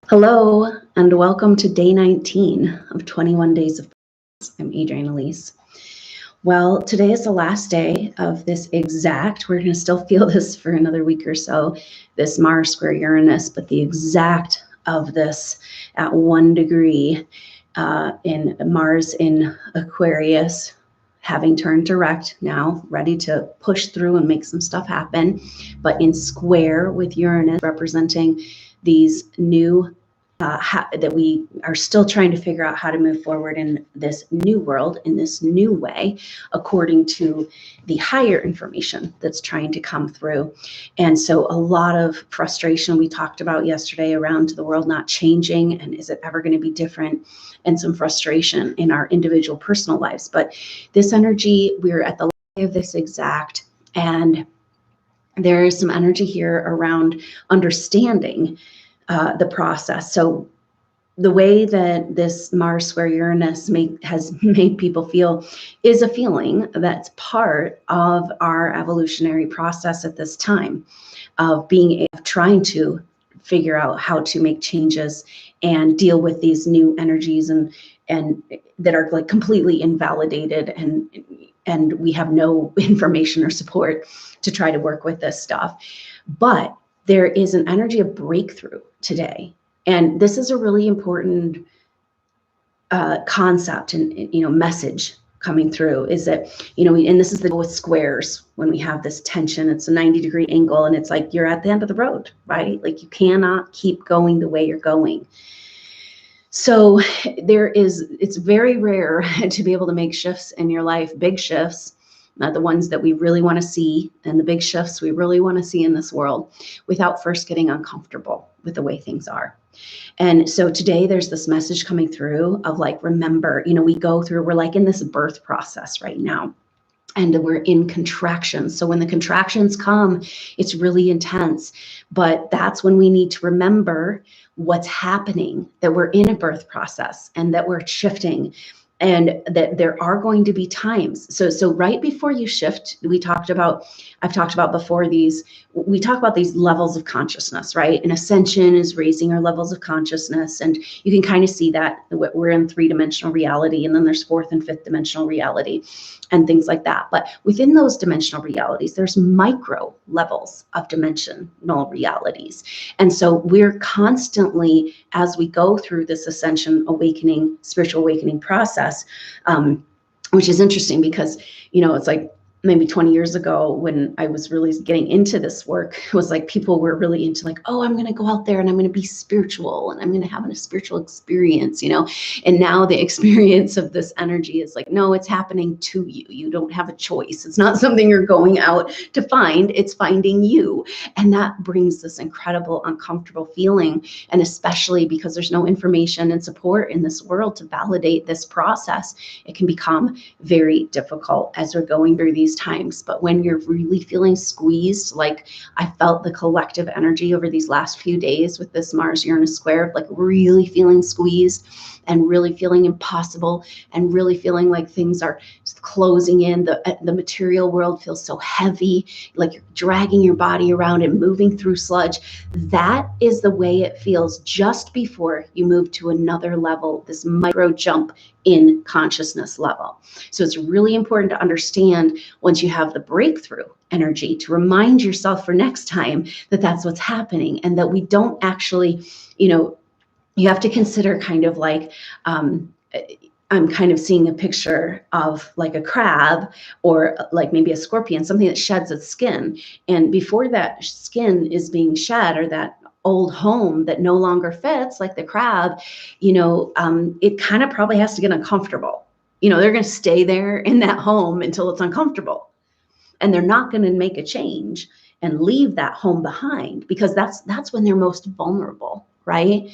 Hello, and welcome to day 19 of 21 Days of Pause. I'm Adrienne Elise. Well, today is the last day of this exact, we're going to still feel this for another week or so, this Mars square Uranus, but the exact of this at 1 degree in Mars in Aquarius, having turned direct now, ready to push through and make some stuff happen, but in square with Uranus representing these new that we are still trying to figure out how to move forward in this new world, in this new way, according to the higher information that's trying to come through. And so a lot of frustration we talked about yesterday around the world not changing, and is it ever going to be different, and some frustration in our individual personal lives. But this energy, we're at the line of this exact, and there is some energy here around understanding the process. So the way that this Mars square Uranus has made people feel is a feeling that's part of our evolutionary process at this time of trying to figure out how to make changes and deal with these new energies and that are like completely invalidated, and we have no information or support to try to work with this stuff. But there is an energy of breakthrough today. And this is a really important concept and message coming through, is that, and this is the with squares, when we have this tension, it's a 90-degree angle, and it's like you're at the end of the road, right? Like you cannot keep going the way you're going. So it's very rare to be able to make shifts in your life, big shifts, not the ones that we really want to see, and the big shifts we really want to see in this world, without first getting uncomfortable with the way things are. And so today there's this message coming through of like, remember, we're like in this birth process right now, and we're in contractions. So when the contractions come, it's really intense, but that's when we need to remember what's happening, that we're in a birth process and that we're shifting, and that there are going to be times. So right before you shift, I've talked about before we talk about these levels of consciousness, right? And ascension is raising our levels of consciousness. And you can kind of see that we're in 3-dimensional reality, and then there's 4th and 5th dimensional reality and things like that. But within those dimensional realities, there's micro levels of dimensional realities. And so we're constantly, as we go through this ascension, awakening, spiritual awakening process, which is interesting because, it's like maybe 20 years ago when I was really getting into this work, it was like people were really into like, oh, I'm going to go out there and I'm going to be spiritual and I'm going to have a spiritual experience, and now the experience of this energy is like, no, it's happening to you. You don't have a choice. It's not something you're going out to find. It's finding you. And that brings this incredible, uncomfortable feeling. And especially because there's no information and support in this world to validate this process, it can become very difficult as we're going through these times. But when you're really feeling squeezed, like I felt the collective energy over these last few days with this Mars Uranus square, like really feeling squeezed and really feeling impossible and really feeling like things are closing in. The material world feels so heavy, like you're dragging your body around and moving through sludge. That is the way it feels just before you move to another level, this micro jump in consciousness level. So it's really important to understand, once you have the breakthrough energy, to remind yourself for next time that that's what's happening, and that we don't actually, you have to consider kind of like, I'm kind of seeing a picture of like a crab or like maybe a scorpion, something that sheds its skin. And before that skin is being shed, or that old home that no longer fits, like the crab, it kind of probably has to get uncomfortable. They're going to stay there in that home until it's uncomfortable. And they're not going to make a change and leave that home behind, because that's when they're most vulnerable, right?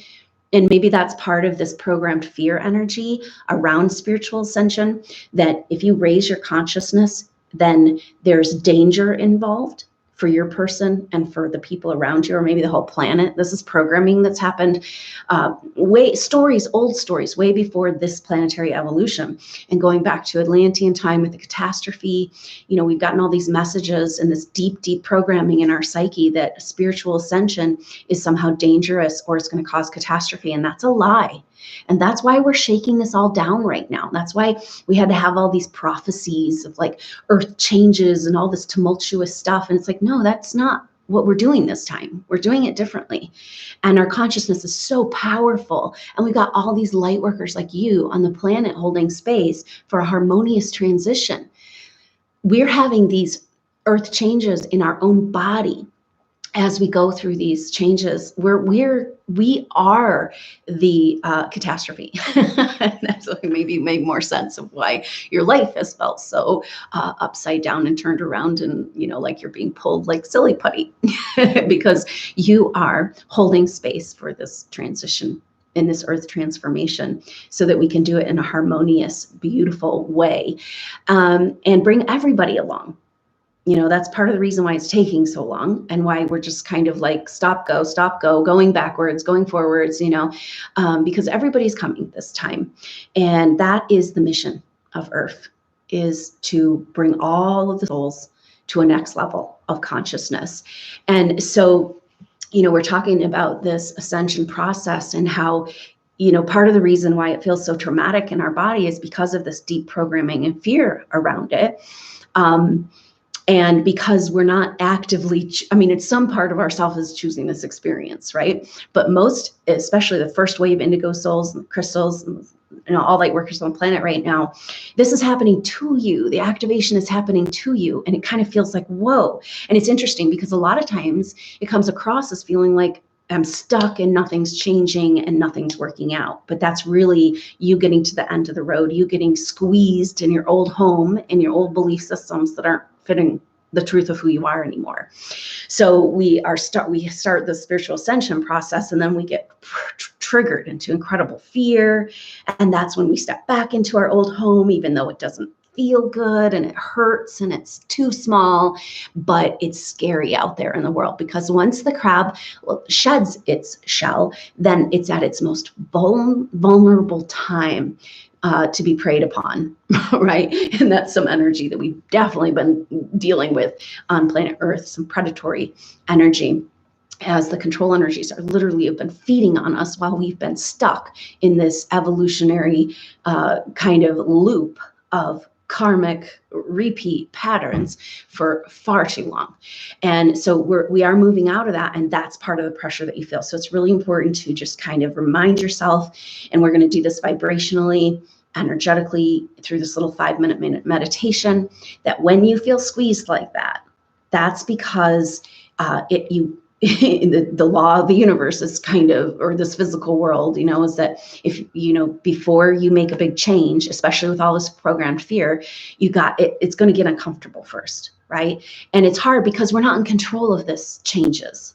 And maybe that's part of this programmed fear energy around spiritual ascension, that if you raise your consciousness, then there's danger involved. for your person and for the people around you, or maybe the whole planet. This is programming that's happened old stories, way before this planetary evolution. And going back to Atlantean time with the catastrophe, we've gotten all these messages and this deep, deep programming in our psyche that spiritual ascension is somehow dangerous or it's going to cause catastrophe. And that's a lie. And that's why we're shaking this all down right now. That's why we had to have all these prophecies of like earth changes and all this tumultuous stuff. And it's like, no, that's not what we're doing this time. We're doing it differently. And our consciousness is so powerful. And we've got all these light workers like you on the planet holding space for a harmonious transition. We're having these earth changes in our own body. As we go through these changes, we are the catastrophe. That's what maybe made more sense of why your life has felt so upside down and turned around, and like you're being pulled like silly putty, because you are holding space for this transition in this earth transformation, so that we can do it in a harmonious, beautiful way, and bring everybody along. That's part of the reason why it's taking so long, and why we're just kind of like stop, go, going backwards, going forwards, because everybody's coming this time. And that is the mission of Earth, is to bring all of the souls to a next level of consciousness. And so, we're talking about this ascension process, and how, part of the reason why it feels so traumatic in our body is because of this deep programming and fear around it. And because we're not actively, it's some part of ourself is choosing this experience, right? But most, especially the first wave indigo souls and crystals and all light workers on the planet right now, this is happening to you. The activation is happening to you. And it kind of feels like, whoa. And it's interesting because a lot of times it comes across as feeling like I'm stuck and nothing's changing and nothing's working out. But that's really you getting to the end of the road, you getting squeezed in your old home and your old belief systems that aren't fitting the truth of who you are anymore. So we start the spiritual ascension process, and then we get triggered into incredible fear. And that's when we step back into our old home, even though it doesn't feel good and it hurts and it's too small, but it's scary out there in the world, because once the crab sheds its shell, then it's at its most vulnerable time to be preyed upon, right? And that's some energy that we've definitely been dealing with on planet Earth, some predatory energy, as the control energies are literally have been feeding on us while we've been stuck in this evolutionary kind of loop of karmic repeat patterns for far too long. And so we are moving out of that, and that's part of the pressure that you feel. So it's really important to just kind of remind yourself, and we're going to do this vibrationally, energetically, through this little 5-minute meditation, that when you feel squeezed like that, that's because the law of the universe is kind of, or this physical world, is that if, before you make a big change, especially with all this programmed fear, it's going to get uncomfortable first, right? And it's hard because we're not in control of this changes,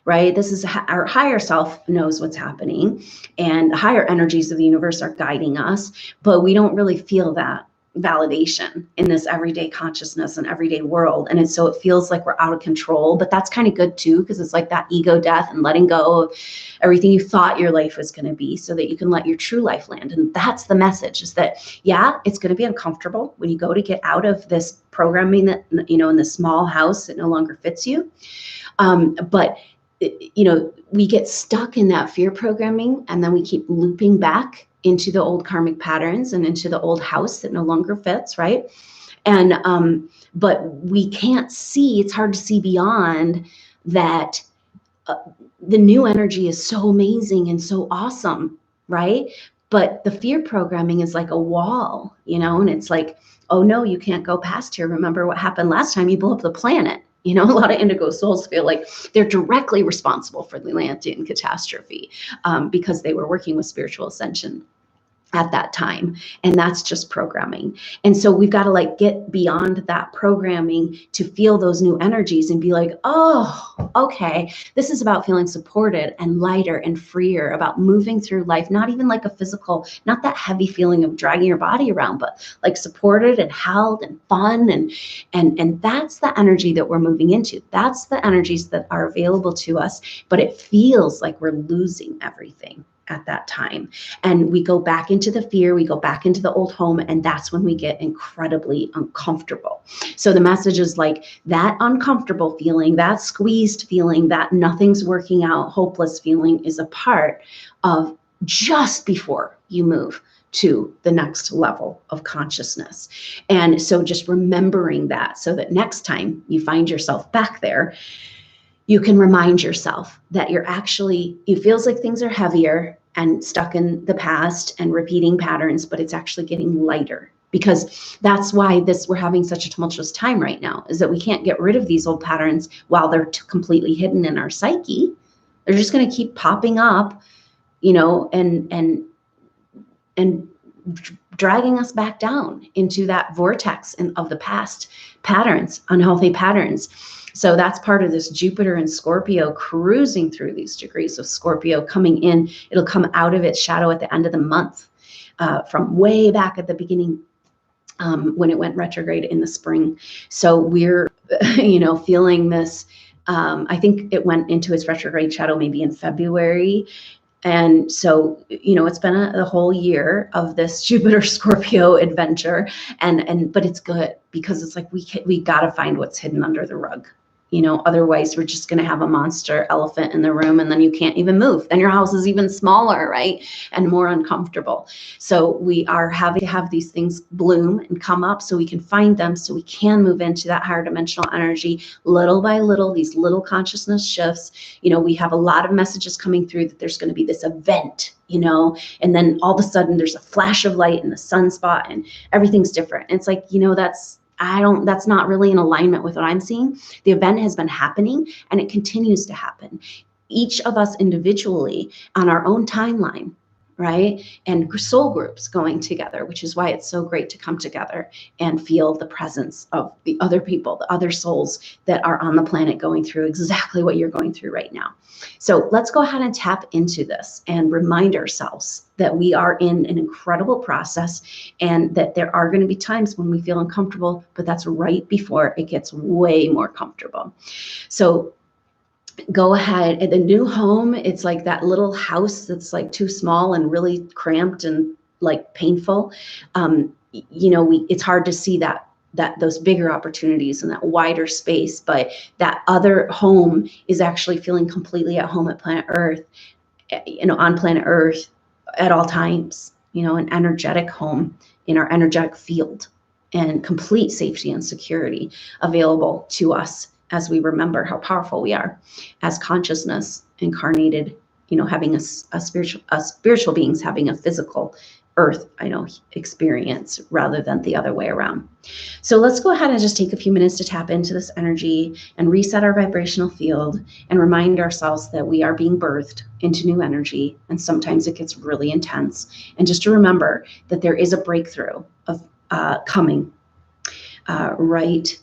right? This is our higher self knows what's happening, and the higher energies of the universe are guiding us, but we don't really feel that validation in this everyday consciousness and everyday world. And so it feels like we're out of control, but that's kind of good too, because it's like that ego death and letting go of everything you thought your life was going to be, so that you can let your true life land. And that's the message, is that, yeah, it's going to be uncomfortable when you go to get out of this programming that, in the small house that no longer fits you. But we get stuck in that fear programming, and then we keep looping back into the old karmic patterns and into the old house that no longer fits, right? And but we can't see, it's hard to see beyond that. The new energy is so amazing and so awesome, right? But the fear programming is like a wall, and it's like, oh no, you can't go past here. Remember what happened last time you blew up the planet. A lot of indigo souls feel like they're directly responsible for the Atlantean catastrophe, because they were working with spiritual ascension. at that time. And that's just programming. And so we've got to like get beyond that programming to feel those new energies and be like, oh, okay, this is about feeling supported and lighter and freer, about moving through life, not even like a physical, not that heavy feeling of dragging your body around, but like supported and held and fun. And that's the energy that we're moving into. That's the energies that are available to us, but it feels like we're losing everything at that time. And we go back into the fear, we go back into the old home, and that's when we get incredibly uncomfortable. So the message is like that uncomfortable feeling, that squeezed feeling, that nothing's working out, hopeless feeling is a part of just before you move to the next level of consciousness. And so just remembering that so that next time you find yourself back there, you can remind yourself that it feels like things are heavier and stuck in the past and repeating patterns, but it's actually getting lighter, because that's why we're having such a tumultuous time right now, is that we can't get rid of these old patterns while they're completely hidden in our psyche. They're just going to keep popping up, and dragging us back down into that vortex of the past patterns, unhealthy patterns. So that's part of this Jupiter and Scorpio cruising through these degrees of Scorpio coming in. It'll come out of its shadow at the end of the month, from way back at the beginning, when it went retrograde in the spring. So we're, feeling this. I think it went into its retrograde shadow maybe in February. And so, it's been a whole year of this Jupiter Scorpio adventure, but it's good, because it's like we got to find what's hidden under the rug. Otherwise we're just going to have a monster elephant in the room, and then you can't even move. Then your house is even smaller, right? And more uncomfortable. So we are having to have these things bloom and come up so we can find them, so we can move into that higher dimensional energy little by little, these little consciousness shifts. We have a lot of messages coming through that there's going to be this event, and then all of a sudden there's a flash of light in the sunspot and everything's different. And it's like, that's not really in alignment with what I'm seeing. The event has been happening and it continues to happen. Each of us individually on our own timeline, right? And soul groups going together, which is why it's so great to come together and feel the presence of the other people, the other souls that are on the planet going through exactly what you're going through right now. So let's go ahead and tap into this and remind ourselves that we are in an incredible process, and that there are going to be times when we feel uncomfortable, but that's right before it gets way more comfortable. So go ahead. At the new home, it's like that little house that's like too small and really cramped and like painful. It's hard to see that those bigger opportunities and that wider space, but that other home is actually feeling completely at home at planet Earth, on planet Earth at all times, an energetic home in our energetic field, and complete safety and security available to us as we remember how powerful we are as consciousness incarnated, having a spiritual beings having a physical earth, experience, rather than the other way around. So let's go ahead and just take a few minutes to tap into this energy and reset our vibrational field and remind ourselves that we are being birthed into new energy. And sometimes it gets really intense. And just to remember that there is a breakthrough of coming, right?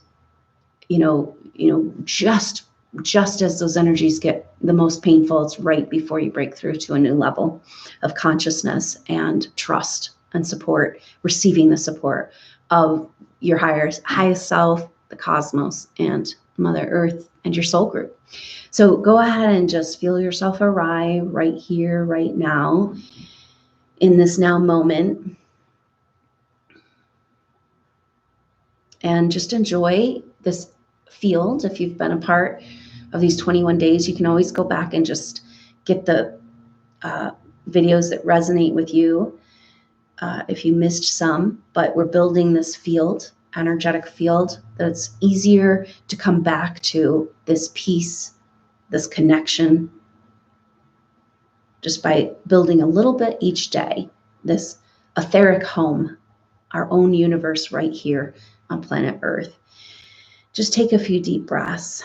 Just as those energies get the most painful, it's right before you break through to a new level of consciousness and trust and support, receiving the support of your highest self, the cosmos, and Mother Earth, and your soul group. So go ahead and just feel yourself arrive right here, right now, in this now moment. And just enjoy this field. If you've been a part of these 21 days, you can always go back and just get the videos that resonate with you if you missed some. But we're building this field, energetic field, that's easier to come back to this peace, this connection, just by building a little bit each day, this etheric home, our own universe right here on planet Earth. Just take a few deep breaths.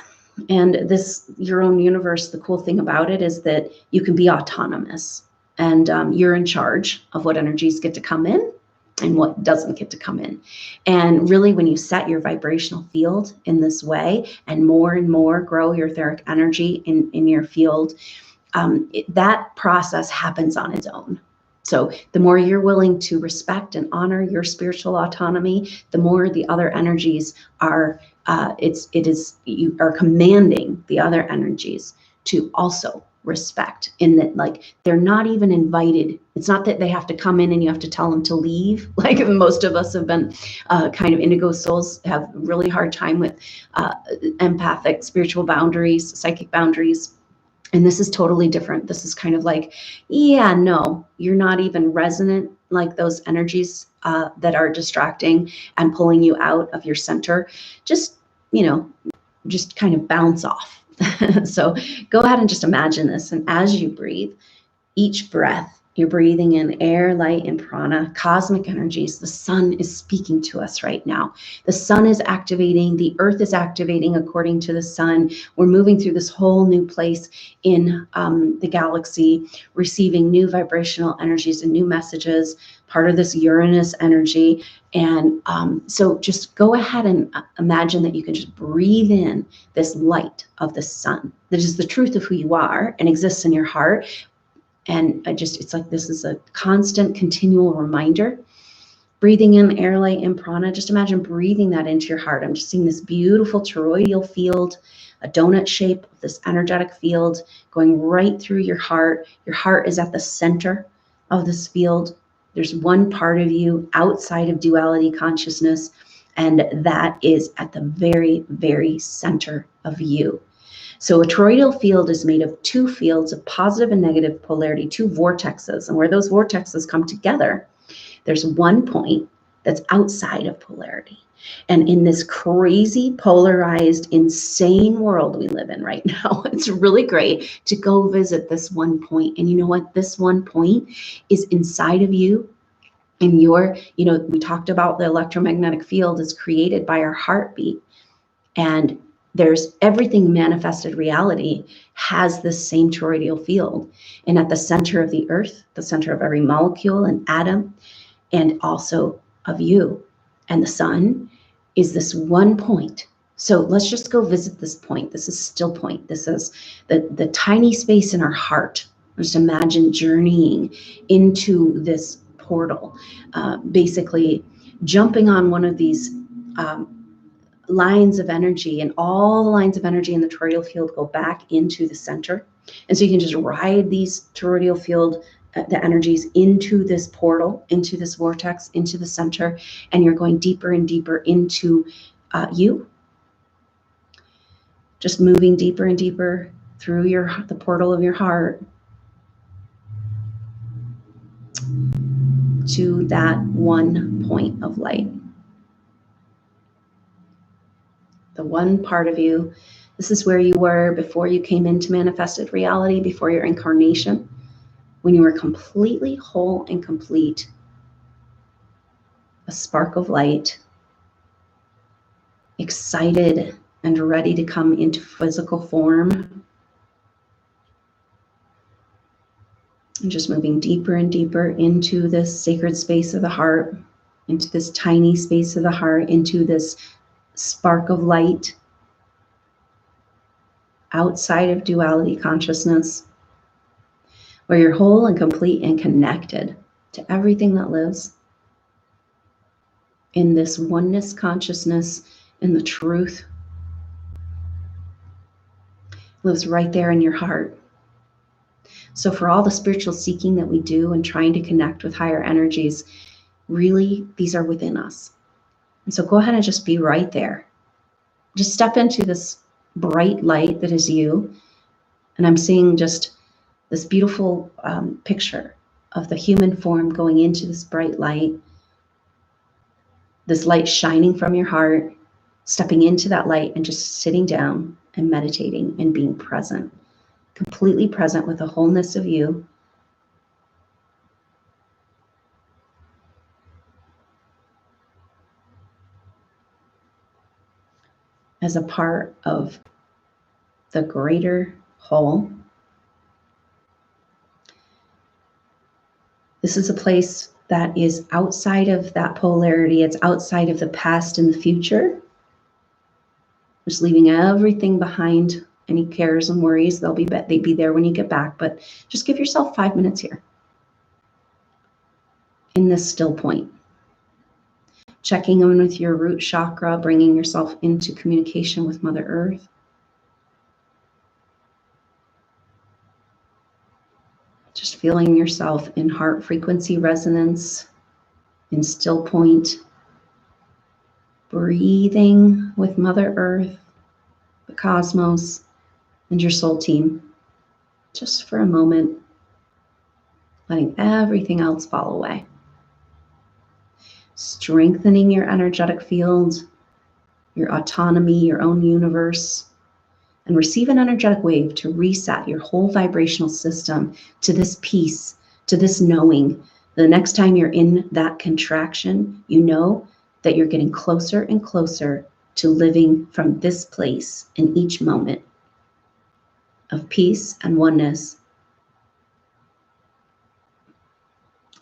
And your own universe, the cool thing about it is that you can be autonomous. And you're in charge of what energies get to come in and what doesn't get to come in. And really, when you set your vibrational field in this way and more grow your etheric energy in your field, that process happens on its own. So the more you're willing to respect and honor your spiritual autonomy, the more the other energies are, you are commanding the other energies to also respect, in that, like, they're not even invited. It's not that they have to come in and you have to tell them to leave. Like most of us have been kind of indigo souls, have really hard time with empathic spiritual boundaries, psychic boundaries. And this is totally different. This is kind of like, yeah, no, you're not even resonant like those energies that are distracting and pulling you out of your center. Just, just kind of bounce off. So go ahead and just imagine this. And as you breathe, each breath, you're breathing in air, light, and prana, cosmic energies. The sun is speaking to us right now. The sun is activating, the earth is activating according to the sun. We're moving through this whole new place in the galaxy, receiving new vibrational energies and new messages, part of this Uranus energy. And so just go ahead and imagine that you can just breathe in this light of the sun. That is the truth of who you are and exists in your heart. And it's like, this is a constant, continual reminder. Breathing in air, light, and prana. Just imagine breathing that into your heart. I'm just seeing this beautiful toroidal field, a donut shape of this energetic field going right through your heart. Your heart is at the center of this field. There's one part of you outside of duality consciousness, and that is at the very, very center of you. So a toroidal field is made of two fields of positive and negative polarity, two vortexes. And where those vortexes come together, there's one point that's outside of polarity. And in this crazy, polarized, insane world we live in right now, it's really great to go visit this one point. And you know what? This one point is inside of you. And we talked about the electromagnetic field is created by our heartbeat. And there's everything manifested reality has this same toroidal field. And at the center of the earth, the center of every molecule and atom, and also of you and the sun, is this one point. So let's just go visit this point. This is Stillpoint. This is the tiny space in our heart. Just imagine journeying into this portal, basically jumping on one of these lines of energy, and all the lines of energy in the toroidal field go back into the center. And so you can just ride these toroidal field, the energies into this portal, into this vortex, into the center, and you're going deeper and deeper into you. Just moving deeper and deeper through the portal of your heart to that one point of light. The one part of you. This is where you were before you came into manifested reality, before your incarnation, when you were completely whole and complete, a spark of light, excited and ready to come into physical form. And just moving deeper and deeper into this sacred space of the heart, into this tiny space of the heart, into this spark of light outside of duality consciousness, where you're whole and complete and connected to everything that lives in this oneness consciousness, in the truth lives right there in your heart. So for all the spiritual seeking that we do and trying to connect with higher energies, really, these are within us. And so go ahead and just be right there. Just step into this bright light that is you. And I'm seeing just this beautiful picture of the human form going into this bright light, this light shining from your heart, stepping into that light and just sitting down and meditating and being present, completely present with the wholeness of you. As a part of the greater whole. This is a place that is outside of that polarity. It's outside of the past and the future. Just leaving everything behind, any cares and worries. They'd be there when you get back, but just give yourself 5 minutes here in this still point. Checking in with your root chakra, bringing yourself into communication with Mother Earth. Just feeling yourself in heart frequency resonance, in still point. Breathing with Mother Earth, the cosmos, and your soul team. Just for a moment, letting everything else fall away. Strengthening your energetic field, your autonomy, your own universe, and receive an energetic wave to reset your whole vibrational system to this peace, to this knowing. The next time you're in that contraction, you know that you're getting closer and closer to living from this place in each moment of peace and oneness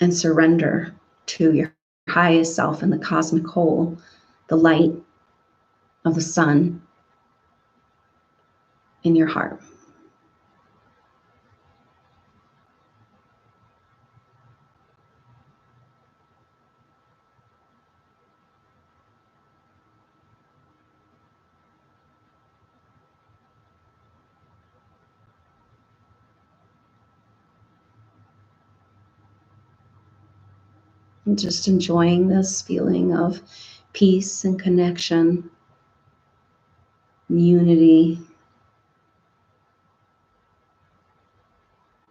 and surrender to your highest self and the cosmic whole, the light of the sun in your heart. And just enjoying this feeling of peace and connection, unity,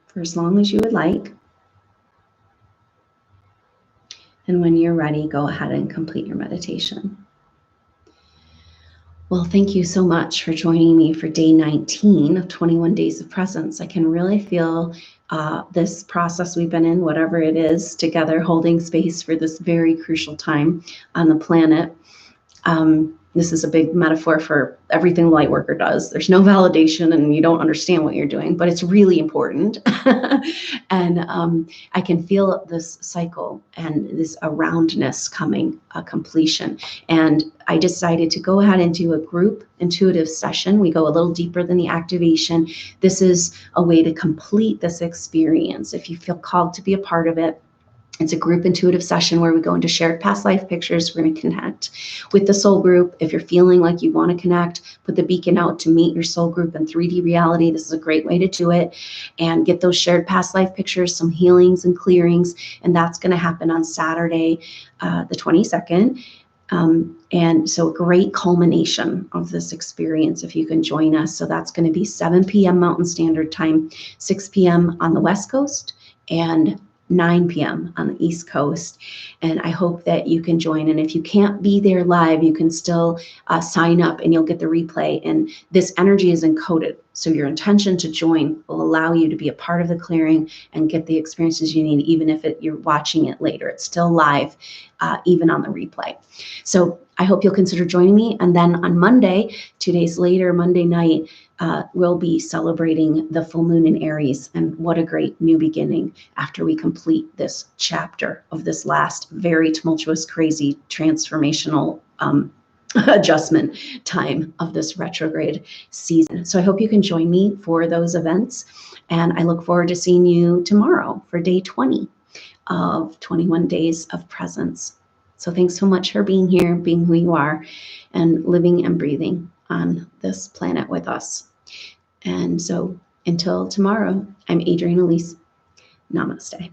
for as long as you would like. And when you're ready, go ahead and complete your meditation. Well, thank you so much for joining me for day 19 of 21 Days of Presence. I can really feel this process we've been in, whatever it is, together holding space for this very crucial time on the planet. This is a big metaphor for everything the lightworker does. There's no validation and you don't understand what you're doing, but it's really important. And I can feel this cycle and this aroundness coming, a completion. And I decided to go ahead and do a group intuitive session. We go a little deeper than the activation. This is a way to complete this experience. If you feel called to be a part of it, it's a group intuitive session where we go into shared past life pictures. We're going to connect with the soul group. If you're feeling like you want to connect, put the beacon out to meet your soul group in 3D reality. This is a great way to do it and get those shared past life pictures, some healings and clearings. And that's going to happen on Saturday, the 22nd. And so a great culmination of this experience if you can join us. So that's going to be 7 p.m. Mountain Standard Time, 6 p.m. on the West Coast, and 9 p.m. on the East Coast. And I hope that you can join. And if you can't be there live, you can still sign up and you'll get the replay. And this energy is encoded. So your intention to join will allow you to be a part of the clearing and get the experiences you need, even if you're watching it later. It's still live, even on the replay. So I hope you'll consider joining me. And then on Monday, 2 days later, Monday night, we'll be celebrating the full moon in Aries. And what a great new beginning after we complete this chapter of this last very tumultuous, crazy, transformational adjustment time of this retrograde season. So I hope you can join me for those events. And I look forward to seeing you tomorrow for day 20 of 21 Days of Presence. So thanks so much for being here, being who you are, and living and breathing on this planet with us. And so until tomorrow, I'm Adrienne Elise. Namaste.